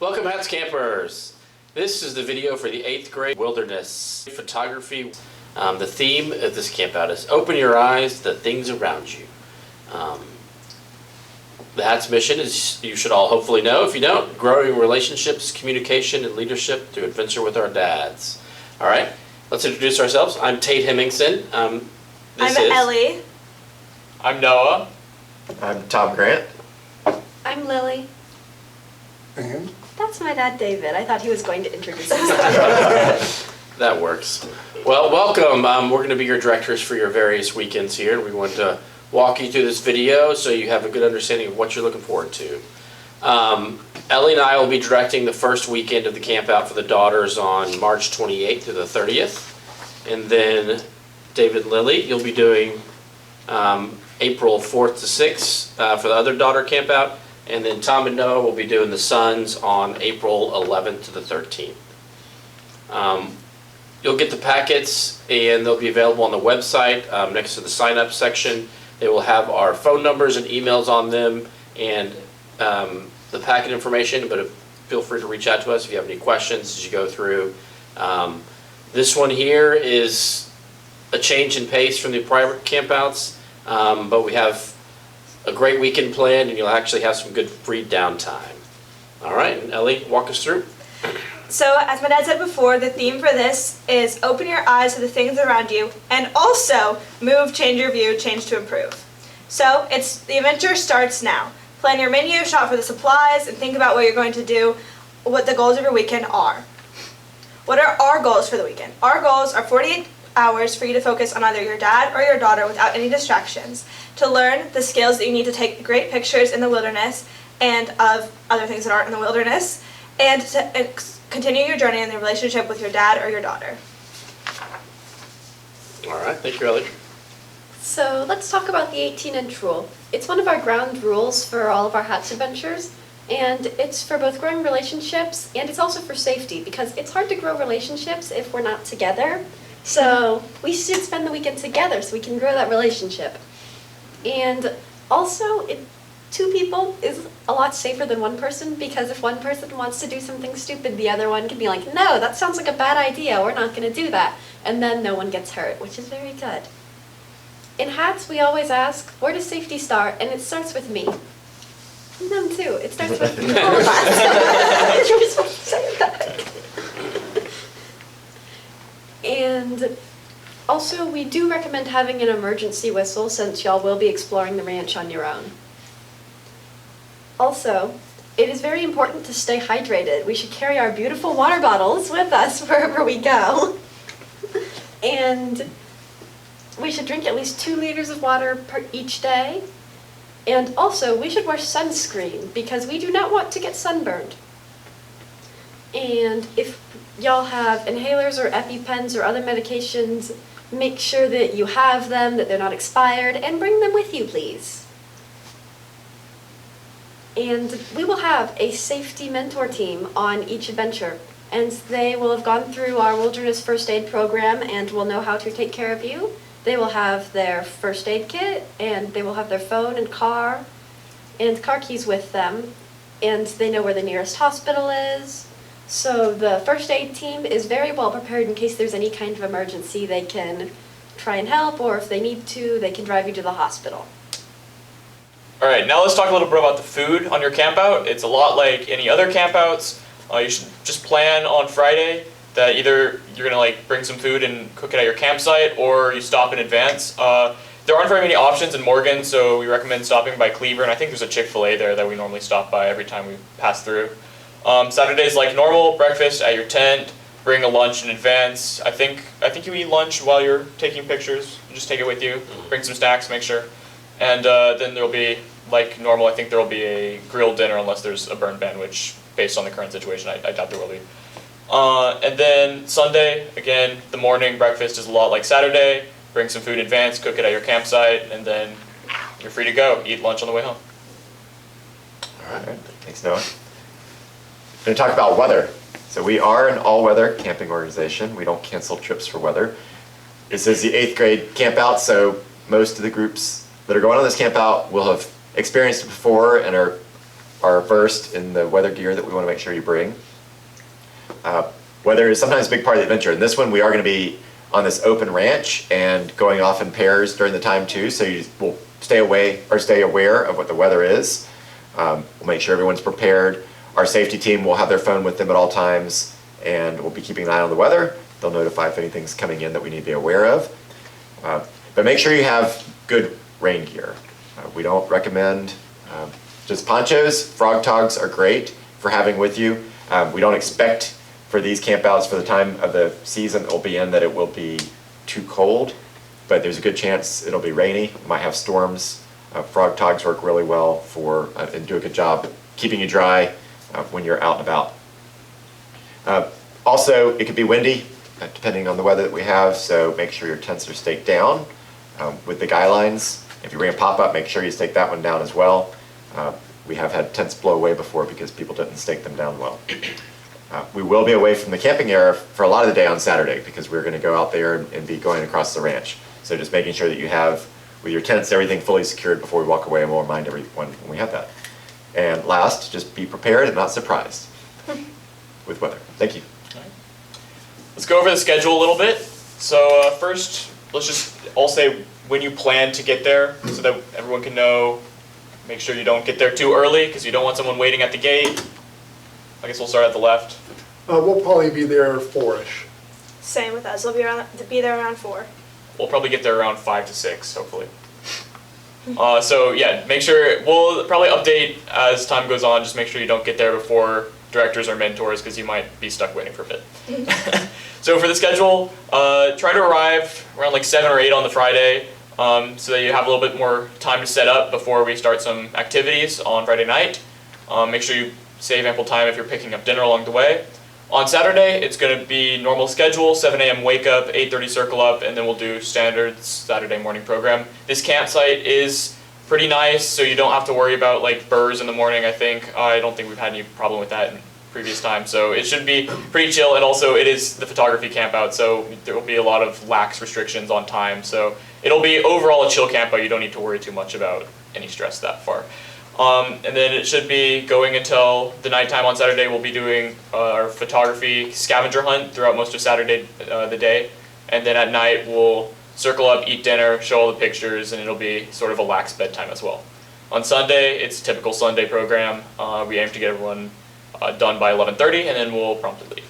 Welcome, Hats Campers. This is the video for the 8th grade wilderness photography. The theme of this campout is open your eyes to the things around you. The Hats mission is, you should all hopefully know, if you don't, growing relationships, communication, and leadership through adventure with our dads. All right, let's introduce ourselves. I'm Tate Hemmingson. I'm Ellie. I'm Noah. I'm Tom Grant. I'm Lily. And? That's my dad, David. I thought he was going to introduce himself. That works. Well, welcome. We're going to be your directors for your various weekends here. We want to walk you through this video so you have a good understanding of what you're looking forward to. Ellie and I will be directing the first weekend of the camp out for the daughters on March 28th to the 30th. And then David and Lily, you'll be doing April 4th to 6th for the other daughter camp out. And then Tom and Noah will be doing the sons on April 11th to the 13th. You'll get the packets and they'll be available on the website next to the sign up section. They will have our phone numbers and emails on them and the packet information, but feel free to reach out to us if you have any questions as you go through. This one here is a change in pace from the prior campouts, but we have a great weekend planned and you'll actually have some good free downtime. All right, and Ellie, walk us through. So, as my dad said before, the theme for this is open your eyes to the things around you and also move, change your view, change to improve. So, the adventure starts now. Plan your menu, shop for the supplies, and think about what you're going to do, what the goals of your weekend are. What are our goals for the weekend? Our goals are 48 hours for you to focus on either your dad or your daughter without any distractions, to learn the skills that you need to take great pictures in the wilderness and of other things that aren't in the wilderness, and to continue your journey in the relationship with your dad or your daughter. All right, thank you, Ellie. So let's talk about the 18-inch rule. It's one of our ground rules for all of our Hats adventures, and it's for both growing relationships and it's also for safety, because it's hard to grow relationships if we're not together. So we should spend the weekend together so we can grow that relationship. And also, two people is a lot safer than one person, because if one person wants to do something stupid, the other one can be like, no, that sounds like a bad idea, we're not going to do that. And then no one gets hurt, which is very good. In Hats, we always ask, where does safety start? And it starts with me. Them too. It starts with all of us. You were supposed to say that. And also, we do recommend having an emergency whistle, since y'all will be exploring the ranch on your own. Also, it is very important to stay hydrated. We should carry our beautiful water bottles with us wherever we go. And we should drink at least 2 liters of water each day. And also, we should wear sunscreen, because we do not want to get sunburned. And if y'all have inhalers or EpiPens or other medications, make sure that you have them, that they're not expired, and bring them with you, please. And we will have a safety mentor team on each adventure, and they will have gone through our wilderness first aid program and will know how to take care of you. They will have their first aid kit, and they will have their phone and car keys with them, and they know where the nearest hospital is. So the first aid team is very well prepared in case there's any kind of emergency. They can try and help, or if they need to, they can drive you to the hospital. Alright, now let's talk a little bit about the food on your campout. It's a lot like any other campouts. You should just plan on Friday that either you're going to bring some food and cook it at your campsite, or you stop in advance. There aren't very many options in Morgan, so we recommend stopping by Cleaver, and I think there's a Chick-fil-A there that we normally stop by every time we pass through. Saturdays like normal, breakfast at your tent, bring a lunch in advance. I think you eat lunch while you're taking pictures. Just take it with you, bring some snacks, make sure. And then there'll be, like normal, I think there'll be a grilled dinner unless there's a burn ban, which based on the current situation, I doubt there will be. And then Sunday, again, the morning breakfast is a lot like Saturday. Bring some food in advance, cook it at your campsite, and then you're free to go. Eat lunch on the way home. All right, thanks, Noah. I'm going to talk about weather. So we are an all-weather camping organization. We don't cancel trips for weather. This is the 8th grade camp out, so most of the groups that are going on this camp out will have experienced it before and are are versed in the weather gear that we want to make sure you bring. Weather is sometimes a big part of the adventure. In this one, we are going to be on this open ranch and going off in pairs during the time too, so you will stay aware of what the weather is. We'll make sure everyone's prepared. Our safety team will have their phone with them at all times, and we'll be keeping an eye on the weather. They'll notify if anything's coming in that we need to be aware of. But make sure you have good rain gear. We don't recommend just ponchos. Frog togs are great for having with you. We don't expect for these campouts for the time of the season that we'll be in that it will be too cold, but there's a good chance it'll be rainy. We might have storms. Frog togs work really well for and do a good job keeping you dry when you're out and about. Also, it could be windy depending on the weather that we have, so make sure your tents are staked down with the guy lines. If you bring a pop-up, make sure you stake that one down as well. We have had tents blow away before because people didn't stake them down well. We will be away from the camping area for a lot of the day on Saturday because we're going to go out there and be going across the ranch. So just making sure that you have, with your tents, everything fully secured before we walk away, and we'll remind everyone when we have that. And last, just be prepared and not surprised with weather. Thank you. Let's go over the schedule a little bit. So first, let's just all say when you plan to get there so that everyone can know. Make sure you don't get there too early because you don't want someone waiting at the gate. I guess we'll start at the left. We'll probably be there 4-ish. Same with us. We'll be there around 4. We'll probably get there around 5 to 6, hopefully. So yeah, make sure, we'll probably update as time goes on, just make sure you don't get there before directors or mentors because you might be stuck waiting for a bit. So for the schedule, try to arrive around like 7 or 8 on the Friday so that you have a little bit more time to set up before we start some activities on Friday night. Make sure you save ample time if you're picking up dinner along the way. On Saturday, it's going to be normal schedule, 7 a.m. wake up, 8:30 circle up, and then we'll do standard Saturday morning program. This campsite is pretty nice, so you don't have to worry about like burrs in the morning, I think. I don't think we've had any problem with that in previous times, so it should be pretty chill, and also it is the photography campout, so there will be a lot of lax restrictions on time, so it'll be overall a chill campout. You don't need to worry too much about any stress that far. And then it should be going until the nighttime on Saturday. We'll be doing our photography scavenger hunt throughout most of Saturday, the day. And then at night we'll circle up, eat dinner, show all the pictures, and it'll be sort of a lax bedtime as well. On Sunday, it's a typical Sunday program. We aim to get everyone done by 11:30, and then we'll promptly leave.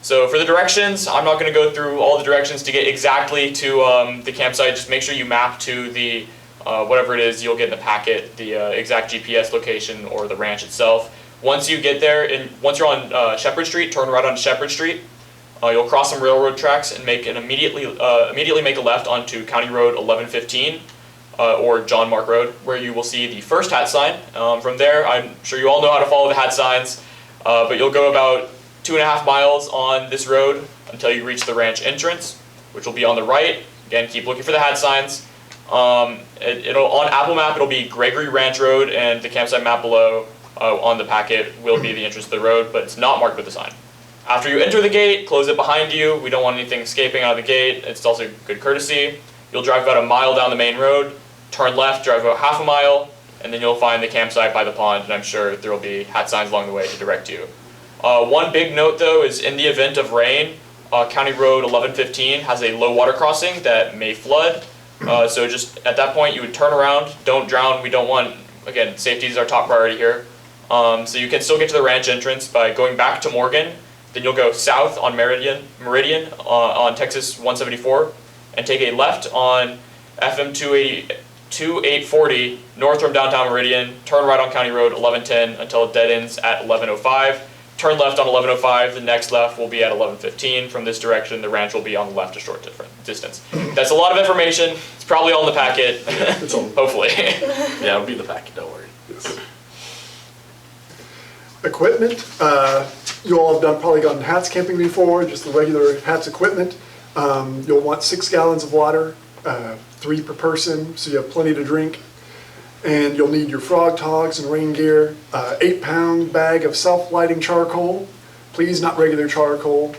So for the directions, I'm not going to go through all the directions to get exactly to the campsite. Just make sure you map to the whatever it is you'll get in the packet, the exact GPS location or the ranch itself. Once you get there, and once you're on Shepherd Street, turn right on Shepherd Street. You'll cross some railroad tracks and make an immediately make a left onto County Road 1115 or John Mark Road, where you will see the first hat sign. From there, I'm sure you all know how to follow the hat signs, but you'll go about 2.5 miles on this road until you reach the ranch entrance, which will be on the right. Again, keep looking for the hat signs. It'll on Apple Map it'll be Gregory Ranch Road, and the campsite map below on the packet will be the entrance to the road, but it's not marked with a sign. After you enter the gate, close it behind you. We don't want anything escaping out of the gate. It's also good courtesy. You'll drive about 1 mile down the main road, turn left, drive about 1/2 mile, and then you'll find the campsite by the pond, and I'm sure there will be hat signs along the way to direct you. One big note though is in the event of rain, County Road 1115 has a low water crossing that may flood. So just at that point you would turn around, don't drown. We don't want, again, safety is our top priority here. So you can still get to the ranch entrance by going back to Morgan, then you'll go south on Meridian on Texas 174 and take a left on FM 2840 north from downtown Meridian, turn right on County Road 1110 until it dead ends at 1105. Turn left on 1105, the next left will be at 1115. From this direction, the ranch will be on the left a short distance. That's a lot of information. It's probably all in the packet, hopefully. Yeah, it'll be in the packet, don't worry. Yes. Equipment, you all have probably gone hats camping before, just the regular hats equipment. You'll want 6 gallons of water, 3 per person, so you have plenty to drink. And you'll need your frog togs and rain gear, 8-pound bag of self-lighting charcoal, please not regular charcoal.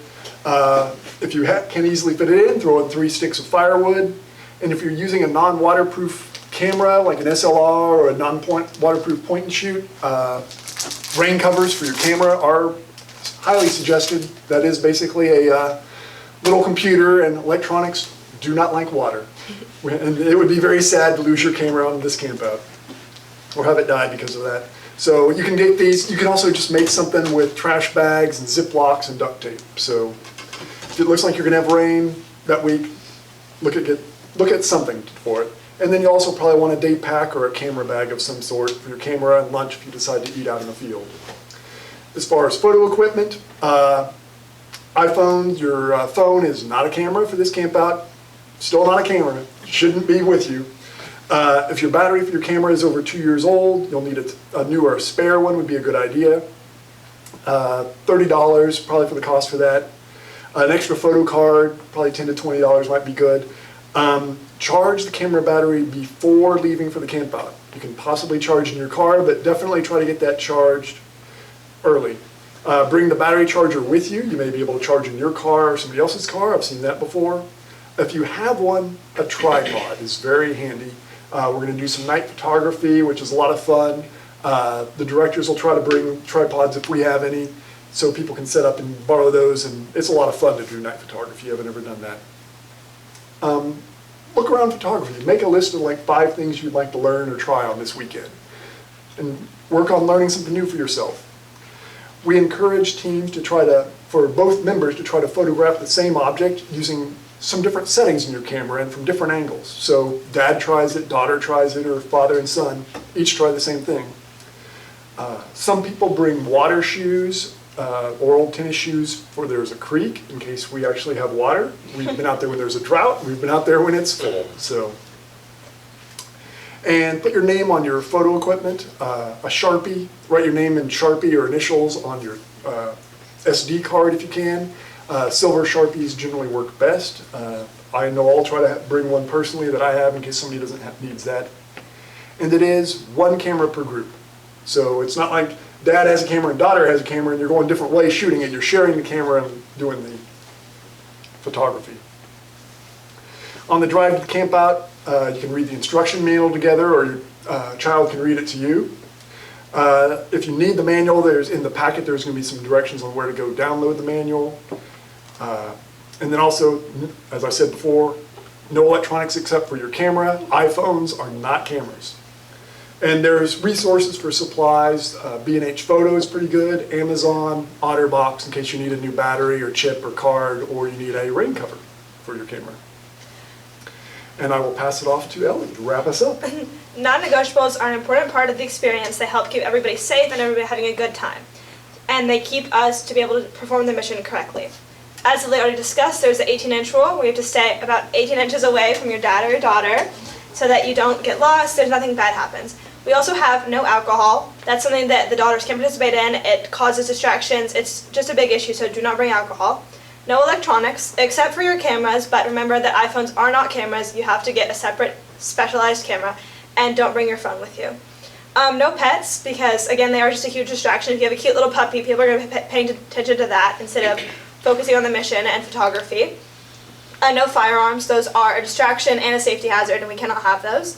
If you can easily fit it in, throw in 3 sticks of firewood. And if you're using a non-waterproof camera, like an SLR or a non-point waterproof point and shoot. Rain covers for your camera are highly suggested. That is basically a little computer, and electronics do not like water. And it would be very sad to lose your camera on this campout or have it die because of that. So you can get these. You can also just make something with trash bags and Ziplocs and duct tape. So if it looks like you're gonna have rain that week, look at something for it. And then you also probably want a day pack or a camera bag of some sort for your camera and lunch if you decide to eat out in the field. As far as photo equipment, iPhones, your phone is not a camera for this camp out. Still not a camera, shouldn't be with you. If your battery for your camera is over 2 years old, you'll need a new or a spare one would be a good idea. $30 probably for the cost for that. An extra photo card, probably $10 to $20 might be good. Charge the camera battery before leaving for the camp out. You can possibly charge in your car, but definitely try to get that charged early. Bring the battery charger with you. You may be able to charge in your car or somebody else's car. I've seen that before. If you have one, a tripod is very handy. We're going to do some night photography, which is a lot of fun. The directors will try to bring tripods if we have any, so people can set up and borrow those, and it's a lot of fun to do night photography. You haven't ever done that. Look around photography. Make a list of like 5 things you'd like to learn or try on this weekend, and work on learning something new for yourself. We encourage teams to for both members to try to photograph the same object using some different settings in your camera and from different angles. So dad tries it, daughter tries it, or father and son each try the same thing. Some people bring water shoes or old tennis shoes for there's a creek in case we actually have water. We've been out there when there's a drought. We've been out there when it's full. So, and put your name on your photo equipment. A Sharpie, write your name in Sharpie or initials on your SD card if you can. Silver Sharpies generally work best. I know I'll try to bring one personally that I have in case somebody needs that. And it is 1 camera per group. So it's not like dad has a camera and daughter has a camera and you're going different ways shooting it. You're sharing the camera and doing the photography. On the drive to the camp out, you can read the instruction manual together, or your child can read it to you. If you need the manual, in the packet there's going to be some directions on where to go download the manual. And then also, as I said before, no electronics except for your camera. iPhones are not cameras. And there's resources for supplies. B&H Photo is pretty good. Amazon, OtterBox in case you need a new battery or chip or card, or you need a rain cover for your camera. And I will pass it off to Ellie to wrap us up. Non-negotiables are an important part of the experience. They help keep everybody safe and everybody having a good time. And they keep us to be able to perform the mission correctly. As Lily already discussed, there's the 18-inch rule where you have to stay about 18 inches away from your dad or your daughter so that you don't get lost, there's nothing bad happens. We also have no alcohol. That's something that the daughters can participate in. It causes distractions. It's just a big issue, so do not bring alcohol. No electronics, except for your cameras, but remember that iPhones are not cameras. You have to get a separate, specialized camera, and don't bring your phone with you. No pets, because again, they are just a huge distraction. If you have a cute little puppy, people are going to be paying attention to that instead of focusing on the mission and photography. No firearms. Those are a distraction and a safety hazard, and we cannot have those.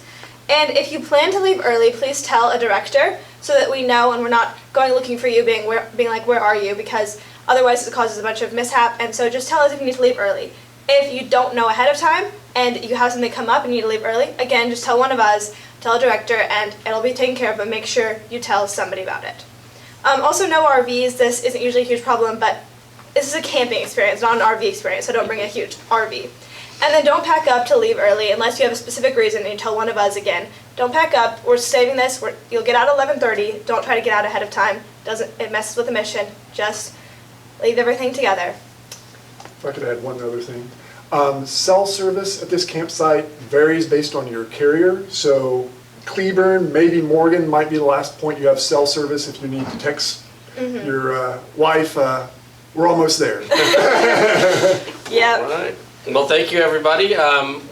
And if you plan to leave early, please tell a director so that we know and we're not going looking for you being like, where are you? Because otherwise it causes a bunch of mishap. And so just tell us if you need to leave early. If you don't know ahead of time and you have something come up and you need to leave early, again, just tell one of us, tell a director, and it'll be taken care of, but make sure you tell somebody about it. Also, no RVs. This isn't usually a huge problem, but this is a camping experience, not an RV experience, so don't bring a huge RV. And then don't pack up to leave early unless you have a specific reason and you tell one of us again. Don't pack up. We're saving this. You'll get out at 11:30. Don't try to get out ahead of time. It messes with the mission. Just leave everything together. If I could add one other thing. Cell service at this campsite varies based on your carrier. So Cleburne, maybe Morgan might be the last point you have cell service if you need to text your wife. We're almost there. Yep. All right. Well, thank you, everybody.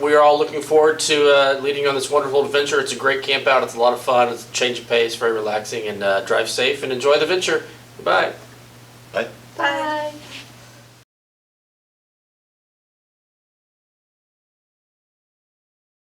We are all looking forward to leading you on this wonderful adventure. It's a great camp out. It's a lot of fun. It's a change of pace, very relaxing, and drive safe and enjoy the venture. Goodbye. Bye. Bye.